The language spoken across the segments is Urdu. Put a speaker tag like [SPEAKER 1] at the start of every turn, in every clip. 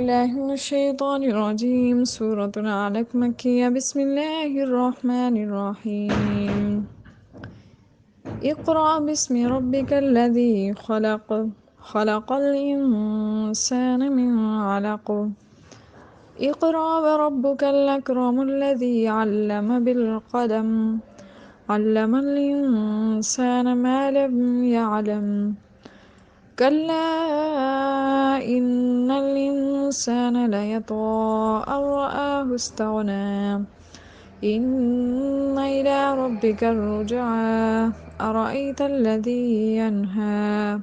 [SPEAKER 1] الله من الشيطان الرجيم. سورة العلق مكية. بسم الله الرحمن الرحيم. اقرأ باسم ربك الذي خلق. خلق الإنسان من علق. اقرأ وربك الأكرم الذي علم بالقلم. علم الإنسان ما لم يعلم. كلا إن الإنسان ليطغى أن رآه استغنى. إن إلى ربك الرجعى. أرأيت الذي ينهى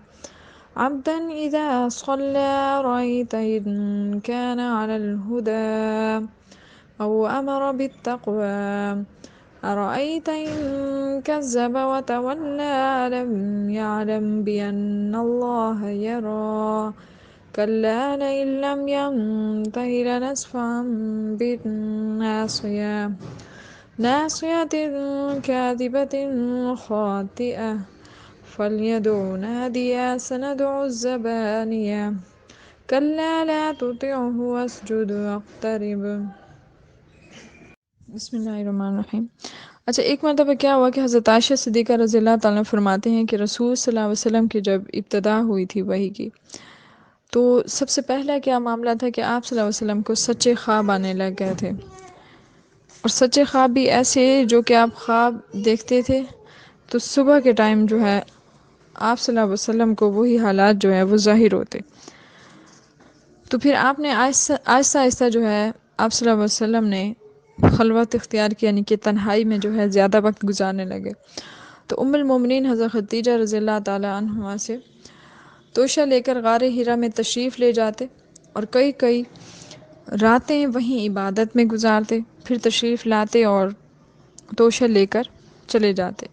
[SPEAKER 1] عبدا إذا صلى. أرأيت إن كان على الهدى أو أمر بالتقوى. أرأيت إن كذب وتولى. ألم يعلم بأن الله يرى. كلا لئن لم ينته لنسفعا بالناصية. ناصية كاذبة خاطئة. فليدع ناديا. سندع الزبانية. كلا لا تطعه واسجد واقترب. بسم اللہ الرحمن الرحیم. اچھا، ایک مرتبہ کیا ہوا کہ حضرت عائشہ صدیقہ رضی اللہ تعالیٰ فرماتے ہیں کہ رسول صلی اللہ علیہ وسلم کی جب ابتدا ہوئی تھی وحی کی، تو سب سے پہلا کیا معاملہ تھا کہ آپ صلی اللہ علیہ وسلم کو سچے خواب آنے لگ گئے تھے، اور سچے خواب بھی ایسے جو کہ آپ خواب دیکھتے تھے تو صبح کے ٹائم جو ہے آپ صلی اللہ علیہ وسلم کو وہی حالات جو ہے وہ ظاہر ہوتے. تو پھر آپ نے آہستہ آہستہ آہستہ جو ہے آپ صلی اللہ علیہ وسلم نے خلوت اختیار کی، یعنی کہ تنہائی میں جو ہے زیادہ وقت گزارنے لگے. تو ام المومنین حضرت خدیجہ رضی اللہ تعالی عنہا سے توشہ لے کر غار حرا میں تشریف لے جاتے اور کئی کئی راتیں وہیں عبادت میں گزارتے، پھر تشریف لاتے اور توشہ لے کر چلے جاتے.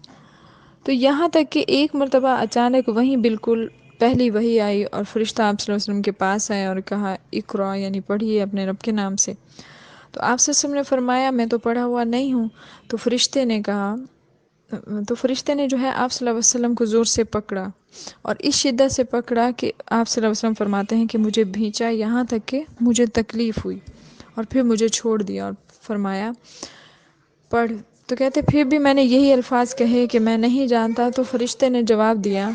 [SPEAKER 1] تو یہاں تک کہ ایک مرتبہ اچانک وہیں بالکل پہلی وحی آئی اور فرشتہ آپ صلی اللہ علیہ وسلم کے پاس آئے اور کہا اقرا، یعنی پڑھیے اپنے رب کے نام سے. تو آپ صلی اللہ علیہ وسلم نے فرمایا میں تو پڑھا ہوا نہیں ہوں. تو فرشتے نے جو ہے آپ صلی اللہ علیہ وسلم کو زور سے پکڑا اور اس شدت سے پکڑا کہ آپ صلی اللہ علیہ وسلم فرماتے ہیں کہ مجھے بھینچا یہاں تک کہ مجھے تکلیف ہوئی، اور پھر مجھے چھوڑ دیا اور فرمایا پڑھ. تو کہتے پھر بھی میں نے یہی الفاظ کہے کہ میں نہیں جانتا. تو فرشتے نے جواب دیا،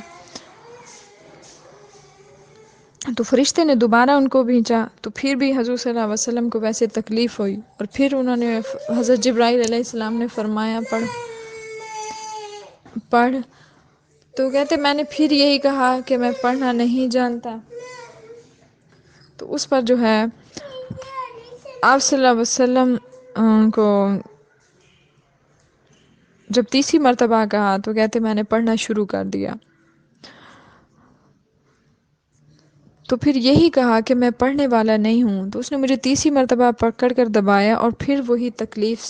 [SPEAKER 1] تو فرشتے نے دوبارہ ان کو بھیجا تو پھر بھی حضور صلی اللہ علیہ وسلم کو ویسے تکلیف ہوئی، اور پھر انہوں نے حضرت جبرائیل علیہ السلام نے فرمایا پڑھ پڑھ. تو کہتے میں نے پھر یہی کہا کہ میں پڑھنا نہیں جانتا. تو اس پر جو ہے آپ صلی اللہ علیہ وسلم کو جب تیسری مرتبہ کہا تو کہتے میں نے پڑھنا شروع کر دیا. تو پھر یہی کہا کہ میں پڑھنے والا نہیں ہوں. تو اس نے مجھے تیسری مرتبہ پکڑ کر دبایا اور پھر وہی تکلیف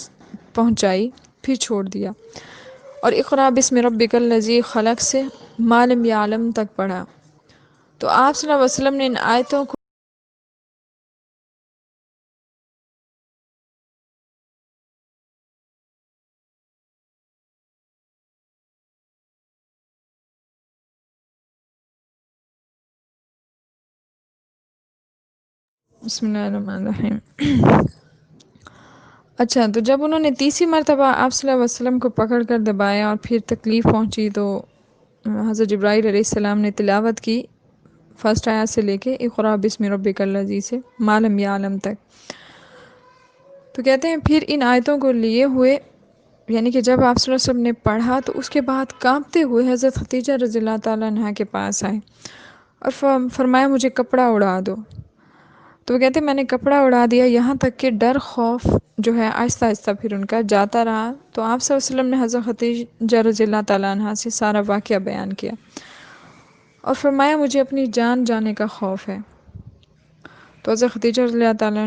[SPEAKER 1] پہنچائی، پھر چھوڑ دیا. اور اقرا بسم ربک الذی خلق سے ما لم یعلم تک پڑھا. تو آپ صلی اللہ علیہ وسلم نے ان آیتوں کو بسم اللہ الرحمن الرحیم. اچھا، تو جب انہوں نے تیسری مرتبہ آپ صلی اللہ علیہ وسلم کو پکڑ کر دبایا اور پھر تکلیف پہنچی تو حضرت جبرائیل علیہ السلام نے تلاوت کی فرسٹ آیت سے لے کے اقرا بسم ربک الذی سے ما لم یعلم تک. تو کہتے ہیں پھر ان آیتوں کو لیے ہوئے، یعنی کہ جب آپ صلی اللہ علیہ وسلم نے پڑھا تو اس کے بعد کانپتے ہوئے حضرت خدیجہ رضی اللہ تعالیٰ عنہا کے پاس آئے اور فرمایا مجھے کپڑا اڑا دو. تو وہ کہتے ہیں میں نے کپڑا اڑا دیا، یہاں تک کہ ڈر خوف جو ہے آہستہ آہستہ پھر ان کا جاتا رہا. تو آپ صلی اللہ علیہ وسلم نے حضرت خدیجہ رضی اللہ تعالیٰ عنہا سے سارا واقعہ بیان کیا اور فرمایا مجھے اپنی جان جانے کا خوف ہے. تو حضرت خدیجہ رضی اللہ تعالیٰ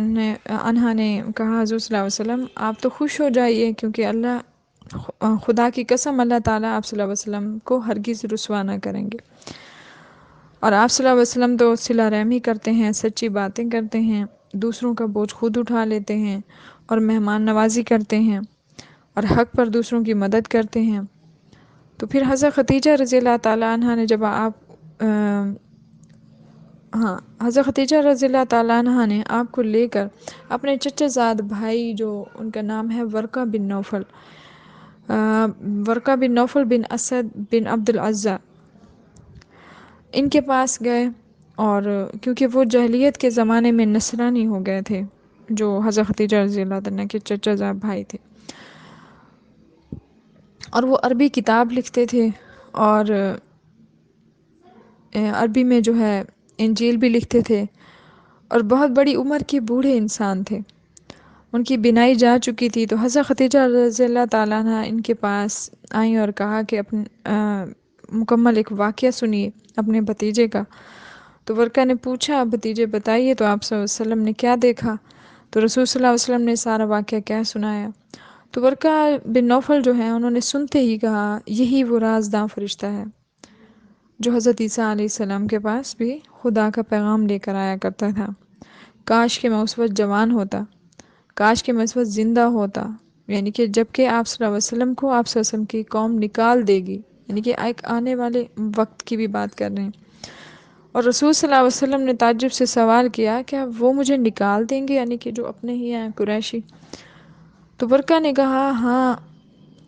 [SPEAKER 1] عنہا نے کہا حضور صلی اللہ علیہ وسلم آپ تو خوش ہو جائیے، کیونکہ خدا کی قسم اللہ تعالیٰ آپ صلی اللہ علیہ وسلم کو ہرگز رسوا نہ کریں گے. اور آپ صلی اللہ علیہ وسلم تو صلہ رحمی کرتے ہیں، سچی باتیں کرتے ہیں، دوسروں کا بوجھ خود اٹھا لیتے ہیں اور مہمان نوازی کرتے ہیں اور حق پر دوسروں کی مدد کرتے ہیں. تو پھر حضرت خدیجہ رضی اللہ تعالیٰ عنہ نے جب آپ ہاں، حضرت ختیجہ رضی اللہ تعالیٰ عنہ نے آپ کو لے کر اپنے چچا زاد بھائی، جو ان کا نام ہے ورقہ بن نوفل، ورقہ بن نوفل بن اسد بن عبد العزیٰ، ان کے پاس گئے، اور کیونکہ وہ جاہلیت کے زمانے میں نصرانی ہو گئے تھے، جو حضرت ختیجہ رضی اللہ عنہ کے چچا زاد بھائی تھے، اور وہ عربی کتاب لکھتے تھے، اور عربی میں جو ہے انجیل بھی لکھتے تھے، اور بہت بڑی عمر کے بوڑھے انسان تھے، ان کی بینائی جا چکی تھی۔ تو حضرت ختیجہ رضی اللہ تعالیٰ عنہ ان کے پاس آئیں اور کہا کہ مکمل ایک واقعہ سنیے اپنے بھتیجے کا۔ تو ورقہ نے پوچھا، بھتیجے بتائیے، تو آپ صلی اللہ علیہ وسلم نے کیا دیکھا؟ تو رسول صلی اللہ علیہ وسلم نے سارا واقعہ کیا سنایا۔ تو ورقہ بن نوفل جو ہیں، انہوں نے سنتے ہی کہا، یہی وہ رازداں فرشتہ ہے جو حضرت عیسیٰ علیہ السلام کے پاس بھی خدا کا پیغام لے کر آیا کرتا تھا۔ کاش کہ میں اس وقت جوان ہوتا، کاش کہ میں اس وقت زندہ ہوتا، یعنی کہ جب کہ آپ صلی اللہ علیہ وسلم کو آپ صلی اللہ علیہ وسلم کی قوم نکال دے گی، یعنی کہ ایک آنے والے وقت کی بھی بات کر رہے ہیں۔ اور رسول صلی اللہ علیہ وسلم نے تعجب سے سوال کیا، کیا وہ مجھے نکال دیں گے، یعنی کہ جو اپنے ہی ہیں قریشی؟ تو ورقہ نے کہا، ہاں،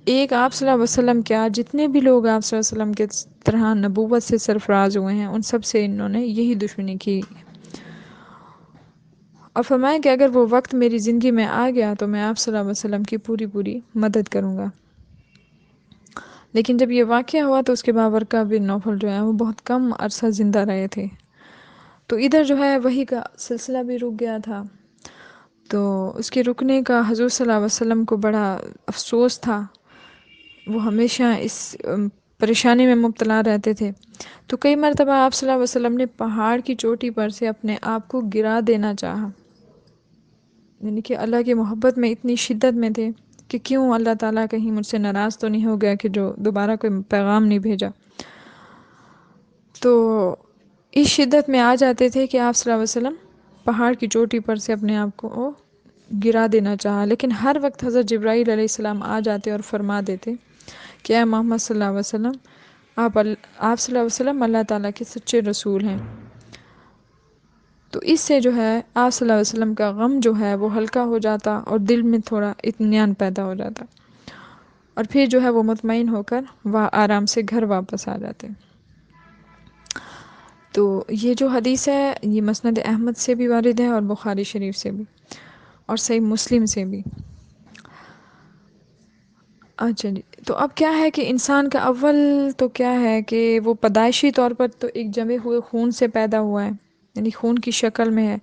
[SPEAKER 1] ایک آپ صلی اللہ علیہ وسلم کیا، جتنے بھی لوگ آپ صلی اللہ علیہ وسلم کے طرح نبوت سے سرفراز ہوئے ہیں، ان سب سے انہوں نے یہی دشمنی کی، اور فرمایا کہ اگر وہ وقت میری زندگی میں آ گیا تو میں آپ صلی اللہ علیہ وسلم کی پوری مدد کروں گا۔ لیکن جب یہ واقعہ ہوا تو اس کے بعد ورقہ بن نوفل جو ہے وہ بہت کم عرصہ زندہ رہے تھے، تو ادھر جو ہے وحی کا سلسلہ بھی رک گیا تھا۔ تو اس کے رکنے کا حضور صلی اللہ علیہ وسلم کو بڑا افسوس تھا، وہ ہمیشہ اس پریشانی میں مبتلا رہتے تھے۔ تو کئی مرتبہ آپ صلی اللہ علیہ وسلم نے پہاڑ کی چوٹی پر سے اپنے آپ کو گرا دینا چاہا، یعنی کہ اللہ کی محبت میں اتنی شدت میں تھے کہ کیوں اللہ تعالیٰ کہیں مجھ سے ناراض تو نہیں ہو گیا کہ جو دوبارہ کوئی پیغام نہیں بھیجا۔ تو اس شدت میں آ جاتے تھے کہ آپ صلی اللہ علیہ وسلم پہاڑ کی چوٹی پر سے اپنے آپ کو گرا دینا چاہا، لیکن ہر وقت حضرت جبرائیل علیہ السلام آ جاتے اور فرما دیتے کہ اے محمد صلی اللہ علیہ وسلم، آپ صلی اللہ علیہ وسلم اللہ تعالیٰ کے سچے رسول ہیں۔ تو اس سے جو ہے آپ صلی اللہ علیہ وسلم کا غم جو ہے وہ ہلکا ہو جاتا، اور دل میں تھوڑا اطمینان پیدا ہو جاتا، اور پھر جو ہے وہ مطمئن ہو کر وہ آرام سے گھر واپس آ جاتے۔ تو یہ جو حدیث ہے یہ مسند احمد سے بھی وارد ہے، اور بخاری شریف سے بھی، اور صحیح مسلم سے بھی۔ اچھا جی، تو اب کیا ہے کہ انسان کا اول تو کیا ہے کہ وہ پیدائشی طور پر تو ایک جمے ہوئے خون سے پیدا ہوا ہے، یعنی خون کی شکل میں ہے۔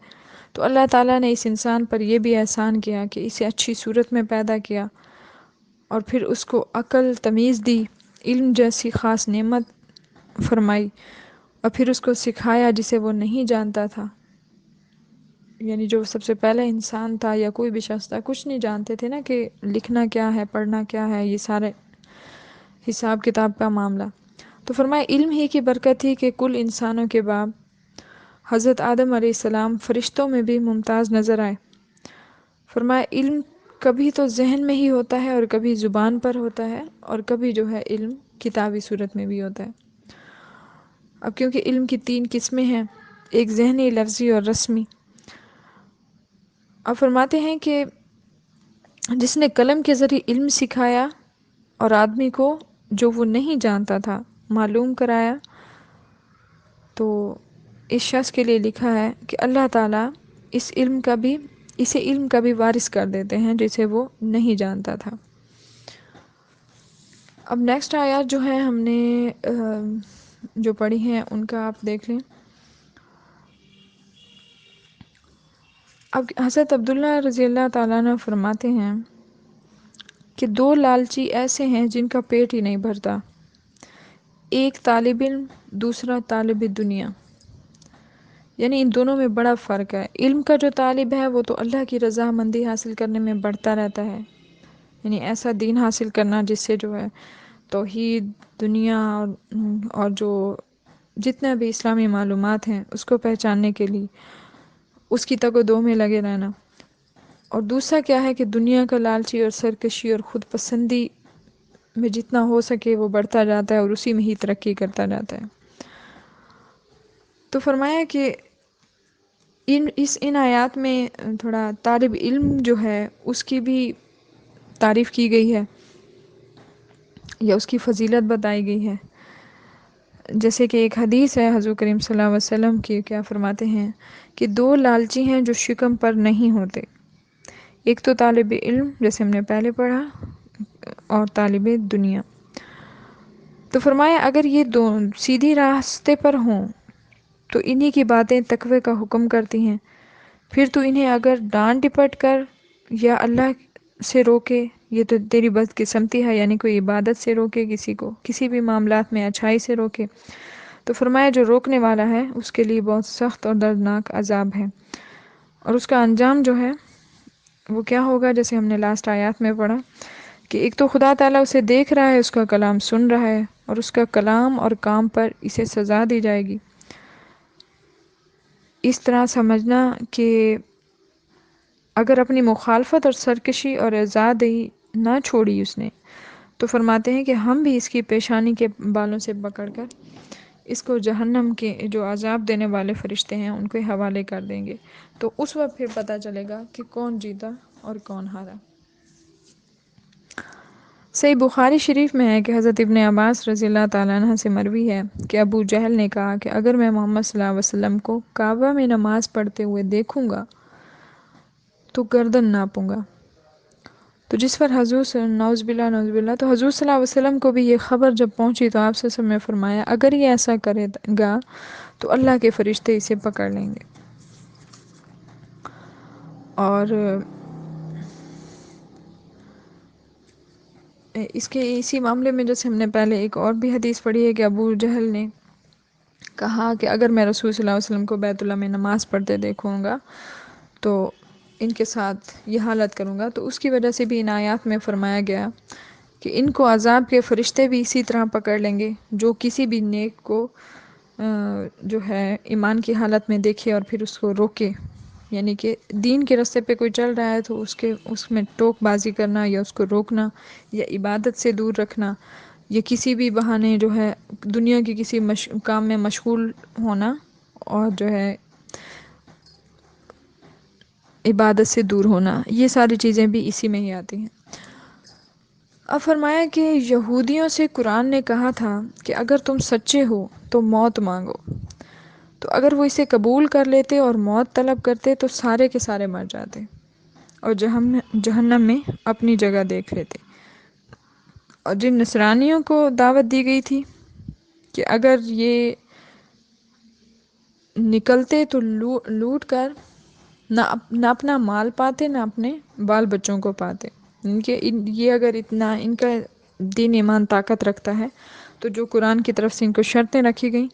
[SPEAKER 1] تو اللہ تعالیٰ نے اس انسان پر یہ بھی احسان کیا کہ اسے اچھی صورت میں پیدا کیا، اور پھر اس کو عقل، تمیز دی، علم جیسی خاص نعمت فرمائی، اور پھر اس کو سکھایا جسے وہ نہیں جانتا تھا، یعنی جو سب سے پہلے انسان تھا یا کوئی بھی شخص تھا، کچھ نہیں جانتے تھے نا کہ لکھنا کیا ہے، پڑھنا کیا ہے، یہ سارے حساب کتاب کا معاملہ۔ تو فرمایا علم ہی کی برکت تھی کہ کل انسانوں کے باپ حضرت آدم علیہ السلام فرشتوں میں بھی ممتاز نظر آئے۔ فرمایا علم کبھی تو ذہن میں ہی ہوتا ہے، اور کبھی زبان پر ہوتا ہے، اور کبھی جو ہے علم کتابی صورت میں بھی ہوتا ہے۔ اب کیونکہ علم کی 3 قسمیں ہیں، ایک ذہنی، لفظی اور رسمی۔ اب فرماتے ہیں کہ جس نے قلم کے ذریعے علم سکھایا اور آدمی کو جو وہ نہیں جانتا تھا معلوم کرایا، تو اس شخص کے لیے لکھا ہے کہ اللہ تعالیٰ اسے علم کا بھی وارث کر دیتے ہیں جسے وہ نہیں جانتا تھا۔ اب نیکسٹ آیات جو ہے ہم نے جو پڑھی ہیں ان کا آپ دیکھ لیں۔ اب حضرت عبداللہ رضی اللہ تعالیٰ عنہ فرماتے ہیں کہ 2 لالچی ایسے ہیں جن کا پیٹ ہی نہیں بھرتا، ایک طالب علم، دوسرا طالب دنیا، یعنی ان دونوں میں بڑا فرق ہے۔ علم کا جو طالب ہے وہ تو اللہ کی رضا مندی حاصل کرنے میں بڑھتا رہتا ہے، یعنی ایسا دین حاصل کرنا جس سے جو ہے توحید، دنیا اور جو جتنے بھی اسلامی معلومات ہیں اس کو پہچاننے کے لیے اس کی تگ و دو میں لگے رہنا۔ اور دوسرا کیا ہے کہ دنیا کا لالچی اور سرکشی اور خود پسندی میں جتنا ہو سکے وہ بڑھتا جاتا ہے، اور اسی میں ہی ترقی کرتا جاتا ہے۔ تو فرمایا کہ ان آیات میں تھوڑا طالب علم جو ہے اس کی بھی تعریف کی گئی ہے یا اس کی فضیلت بتائی گئی ہے. جیسے کہ ایک حدیث ہے حضور کریم صلی اللہ علیہ وسلم کی، کیا فرماتے ہیں کہ دو لالچی ہیں جو شکم پر نہیں ہوتے، ایک تو طالب علم جیسے ہم نے پہلے پڑھا، اور طالب دنیا. تو فرمایا اگر یہ دو سیدھی راستے پر ہوں تو انہی کی باتیں تقوی کا حکم کرتی ہیں، پھر تو انہیں اگر ڈانٹ ڈپٹ کر یا اللہ سے روکے، یہ تو تیری بدقسمتی ہے، یعنی کوئی عبادت سے روکے کسی کو، کسی بھی معاملات میں اچھائی سے روکے، تو فرمایا جو روکنے والا ہے اس کے لیے بہت سخت اور دردناک عذاب ہے، اور اس کا انجام جو ہے وہ کیا ہوگا، جیسے ہم نے لاسٹ آیات میں پڑھا کہ ایک تو خدا تعالیٰ اسے دیکھ رہا ہے، اس کا کلام سن رہا ہے، اور اس کا کلام اور کام پر اسے سزا دی جائے گی. اس طرح سمجھنا کہ اگر اپنی مخالفت اور سرکشی اور اعزادی نہ چھوڑی اس نے، تو فرماتے ہیں کہ ہم بھی اس کی پیشانی کے بالوں سے پکڑ کر اس کو جہنم کے جو عذاب دینے والے فرشتے ہیں ان کے حوالے کر دیں گے. تو اس وقت پھر پتہ چلے گا کہ کون جیتا اور کون ہارا. صحیح بخاری شریف میں ہے کہ حضرت ابن عباس رضی اللہ تعالیٰ عنہ سے مروی ہے کہ ابو جہل نے کہا کہ اگر میں محمد صلی اللہ علیہ وسلم کو کعبہ میں نماز پڑھتے ہوئے دیکھوں گا تو گردن ناپوں گا. تو جس پر حضور نعوذ باللہ نعوذ باللہ، تو حضور صلی اللہ علیہ وسلم کو بھی یہ خبر جب پہنچی تو آپ سے میں فرمایا اگر یہ ایسا کرے گا تو اللہ کے فرشتے اسے پکڑ لیں گے. اور اس کے اسی معاملے میں جیسے ہم نے پہلے ایک اور بھی حدیث پڑھی ہے کہ ابو جہل نے کہا کہ اگر میں رسول صلی اللہ علیہ وسلم کو بیت اللہ میں نماز پڑھتے دیکھوں گا تو ان کے ساتھ یہ حالت کروں گا. تو اس کی وجہ سے بھی ان آیات میں فرمایا گیا کہ ان کو عذاب کے فرشتے بھی اسی طرح پکڑ لیں گے جو کسی بھی نیک کو جو ہے ایمان کی حالت میں دیکھے اور پھر اس کو روکے. یعنی کہ دین کے راستے پہ کوئی چل رہا ہے تو اس میں ٹوک بازی کرنا یا اس کو روکنا یا عبادت سے دور رکھنا یا کسی بھی بہانے جو ہے دنیا کی کسی کام میں مشغول ہونا اور جو ہے عبادت سے دور ہونا، یہ ساری چیزیں بھی اسی میں ہی آتی ہیں. اب فرمایا کہ یہودیوں سے قرآن نے کہا تھا کہ اگر تم سچے ہو تو موت مانگو، تو اگر وہ اسے قبول کر لیتے اور موت طلب کرتے تو سارے کے سارے مر جاتے اور جہنم میں اپنی جگہ دیکھ لیتے. اور جن نصرانیوں کو دعوت دی گئی تھی کہ اگر یہ نکلتے تو لوٹ کر نہ اپنا مال پاتے نہ اپنے بال بچوں کو پاتے، ان کے یہ اگر اتنا ان کا دین ایمان طاقت رکھتا ہے تو جو قرآن کی طرف سے ان کو شرطیں رکھی گئیں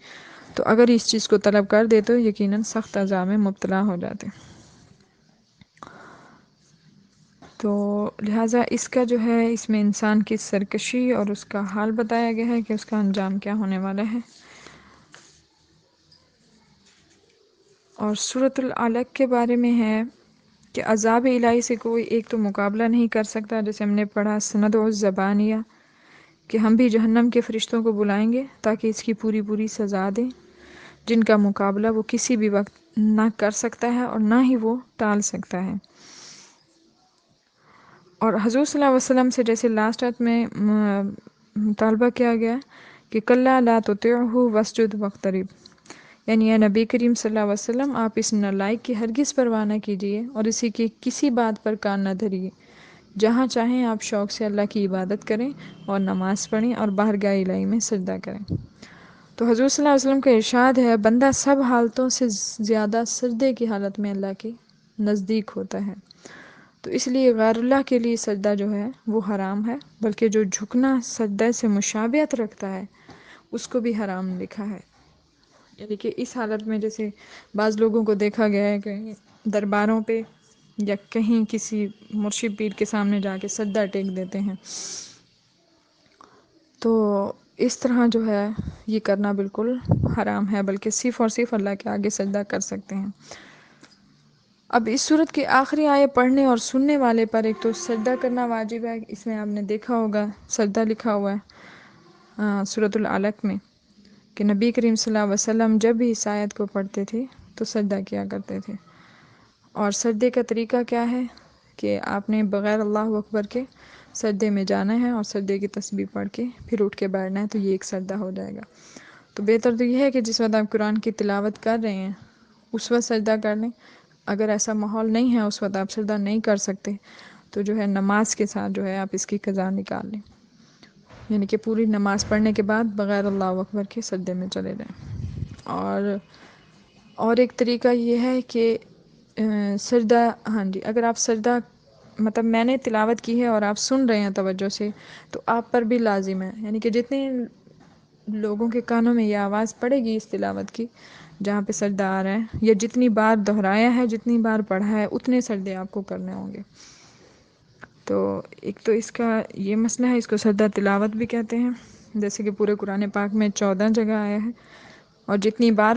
[SPEAKER 1] تو اگر اس چیز کو طلب کر دے تو یقیناً سخت عذاب میں مبتلا ہو جاتے. تو لہٰذا اس کا جو ہے اس میں انسان کی سرکشی اور اس کا حال بتایا گیا ہے کہ اس کا انجام کیا ہونے والا ہے. اور سورۃ العلق کے بارے میں ہے کہ عذاب الہی سے کوئی ایک تو مقابلہ نہیں کر سکتا، جیسے ہم نے پڑھا سندع الزبانیہ کہ ہم بھی جہنم کے فرشتوں کو بلائیں گے تاکہ اس کی پوری پوری سزا دیں، جن کا مقابلہ وہ کسی بھی وقت نہ کر سکتا ہے اور نہ ہی وہ ٹال سکتا ہے. اور حضور صلی اللہ علیہ وسلم سے جیسے لاسٹ آیت میں مطالبہ کیا گیا کہ کلا لا تطعہ واسجد واقترب، یعنی اے نبی کریم صلی اللہ علیہ وسلم آپ اس نالائق کی ہرگز پرواہ نہ کیجیے اور اسی کی کسی بات پر کان نہ دھریے، جہاں چاہیں آپ شوق سے اللہ کی عبادت کریں اور نماز پڑھیں اور بارگاہ الہی میں سجدہ کریں. تو حضور صلی اللہ علیہ وسلم کا ارشاد ہے بندہ سب حالتوں سے زیادہ سجدے کی حالت میں اللہ کے نزدیک ہوتا ہے. تو اس لیے غیر اللہ کے لیے سجدہ جو ہے وہ حرام ہے، بلکہ جو جھکنا سجدہ سے مشابہت رکھتا ہے اس کو بھی حرام لکھا ہے. یعنی کہ اس حالت میں جیسے بعض لوگوں کو دیکھا گیا ہے کہ درباروں پہ یا کہیں کسی مرشد پیر کے سامنے جا کے سجدہ ٹیک دیتے ہیں، تو اس طرح جو ہے یہ کرنا بالکل حرام ہے، بلکہ صرف اور صرف اللہ کے آگے سجدہ کر سکتے ہیں. اب اس صورت کی آخری آیت پڑھنے اور سننے والے پر ایک تو سجدہ کرنا واجب ہے، اس میں آپ نے دیکھا ہوگا سجدہ لکھا ہوا ہے سورۃ العلق میں کہ نبی کریم صلی اللہ علیہ وسلم جب بھی اس آیت کو پڑھتے تھے تو سجدہ کیا کرتے تھے۔ اور سجدے کا طریقہ کیا ہے کہ آپ نے بغیر اللہ اکبر کے سجدے میں جانا ہے اور سجدے کی تسبیح پڑھ کے پھر اٹھ کے بیٹھنا ہے، تو یہ ایک سجدہ ہو جائے گا۔ تو بہتر تو یہ ہے کہ جس وقت آپ قرآن کی تلاوت کر رہے ہیں اس وقت سجدہ کر لیں۔ اگر ایسا ماحول نہیں ہے، اس وقت آپ سجدہ نہیں کر سکتے، تو جو ہے نماز کے ساتھ جو ہے آپ اس کی قضا نکال لیں، یعنی کہ پوری نماز پڑھنے کے بعد بغیر اللہ اکبر کے سجدے میں چلے جائیں۔ اور ایک طریقہ یہ ہے کہ سجدہ، ہاں جی، اگر آپ سجدہ مطلب میں نے تلاوت کی ہے اور آپ سن رہے ہیں توجہ سے، تو آپ پر بھی لازم ہے، یعنی کہ جتنے لوگوں کے کانوں میں یہ آواز پڑے گی اس تلاوت کی جہاں پہ سجدہ آ رہا ہے، یا جتنی بار دہرایا ہے، جتنی بار پڑھا ہے، اتنے سجدے آپ کو کرنے ہوں گے۔ تو ایک تو اس کا یہ مسئلہ ہے، اس کو سجدہ تلاوت بھی کہتے ہیں، جیسے کہ پورے قرآن پاک میں 14 جگہ آیا ہے، اور جتنی بار